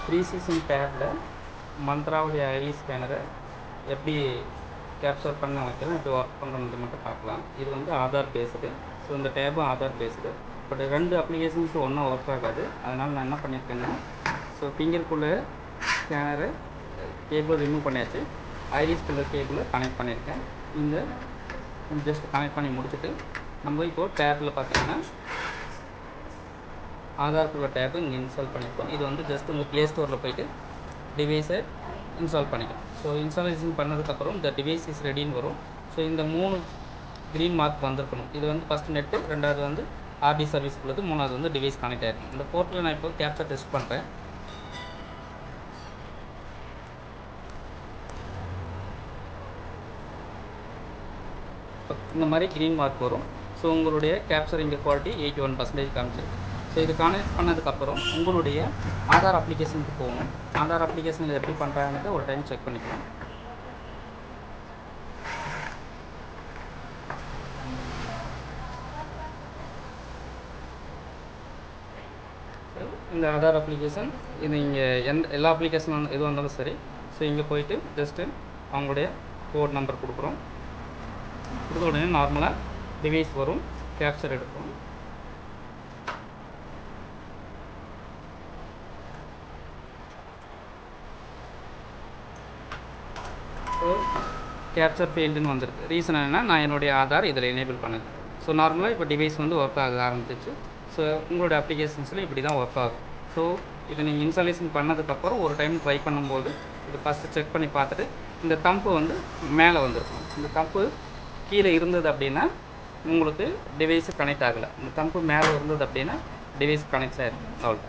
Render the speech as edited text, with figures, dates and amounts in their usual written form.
ப்ரீசீசிங் டேப்பில் மந்த்ராவுடைய ஐடி ஸ்கேனரை எப்படி கேப்சர் பண்ண வைக்கலாம், எப்படி ஒர்க் பண்ணுறது மட்டும் பார்க்கலாம். இது வந்து ஆதார் பேஸ்டு. ஸோ இந்த டேபும் ஆதார் பேஸ்டு. பட் 2 அப்ளிகேஷன்ஸும் ஒன்றா ஒர்க் ஆகாது. அதனால் நான் என்ன பண்ணியிருக்கேன்னா, ஸோ ஃபிங்கருக்குள்ளே ஸ்கேனரு கேபிள் ரிமூவ் பண்ணியாச்சு. ஐரிஸ்குள்ளே கேபிள் கனெக்ட் பண்ணியிருக்கேன். இந்த ஜஸ்ட் கனெக்ட் பண்ணி முடிச்சுட்டு நம்ம இப்போது டேப்பில் பார்த்தீங்கன்னா ஆதாருக்குள்ள டேப்பு இங்கே இன்ஸ்டால் பண்ணியிருக்கோம். இது வந்து ஜஸ்ட் உங்கள் ப்ளே ஸ்டோரில் போய்ட்டு டிவைஸை இன்ஸ்டால் பண்ணிக்கலாம். ஸோ இன்ஸ்டாலேஷன் பண்ணதுக்கப்புறம் இந்த டிவைஸ் இஸ் ரெடின்னு வரும். ஸோ இந்த 3 க்ரீன் மார்க் வந்திருக்கணும். இது வந்து ஃபஸ்ட்டு நெட்டு, 2வது வந்து ஆர்டி சர்வீஸ் உள்ளது, 3வது வந்து டிவைஸ் கனெக்ட் ஆகிருக்கும். இந்த போர்ட்டில் நான் இப்போ கேப்சர் டெஸ்ட் பண்ணுறேன். இந்த மாதிரி க்ரீன் மார்க் வரும். ஸோ உங்களுடைய கேப்சர் இங்கே குவாலிட்டி 81% காமிச்சிருக்கு. ஸோ இது கனெக்ட் பண்ணதுக்கப்புறம் உங்களுடைய ஆதார் அப்ளிகேஷனுக்கு போகணும். ஆதார் அப்ளிகேஷனில் எப்படி பண்ணுறாங்கன்னு ஒரு டைம் செக் பண்ணிக்கலாம். இந்த ஆதார் அப்ளிகேஷன் இது இங்கே எல்லா அப்ளிகேஷன் எது வந்தாலும் சரி. ஸோ இங்கே போயிட்டு ஜஸ்ட்டு அவங்களுடைய கோட் நம்பர் கொடுக்குறோம். கொடுத்த உடனே நார்மலாக டிவைஸ் வரும், கேப்சர் எடுக்கும். ஸோ கேப்சர் ஃபெயில்டுன்னு வந்துருக்கு. ரீசன் என்னென்னா, நான் என்னுடைய ஆதார் இதில் எனேபிள் பண்ணது. ஸோ நார்மலாக இப்போ டிவைஸ் வந்து ஒர்க் ஆக ஆரம்பிச்சிச்சு. ஸோ உங்களுடைய அப்ளிகேஷன்ஸில் இப்படி தான் ஒர்க் ஆகும். ஸோ இதை நீங்கள் இன்ஸ்டாலேஷன் பண்ணதுக்கப்புறம் ஒரு டைம் ட்ரை பண்ணும்போது இது ஃபஸ்ட்டு செக் பண்ணி பார்த்துட்டு இந்த தம்பு வந்து மேலே வந்துருக்கும். இந்த தம்பு கீழே இருந்தது அப்படின்னா உங்களுக்கு டிவைஸு கனெக்ட் ஆகலை. இந்த தம்பு மேலே இருந்தது அப்படின்னா டிவைஸ் கனெக்ட் ஆகிருக்கும். அவ்வளோ.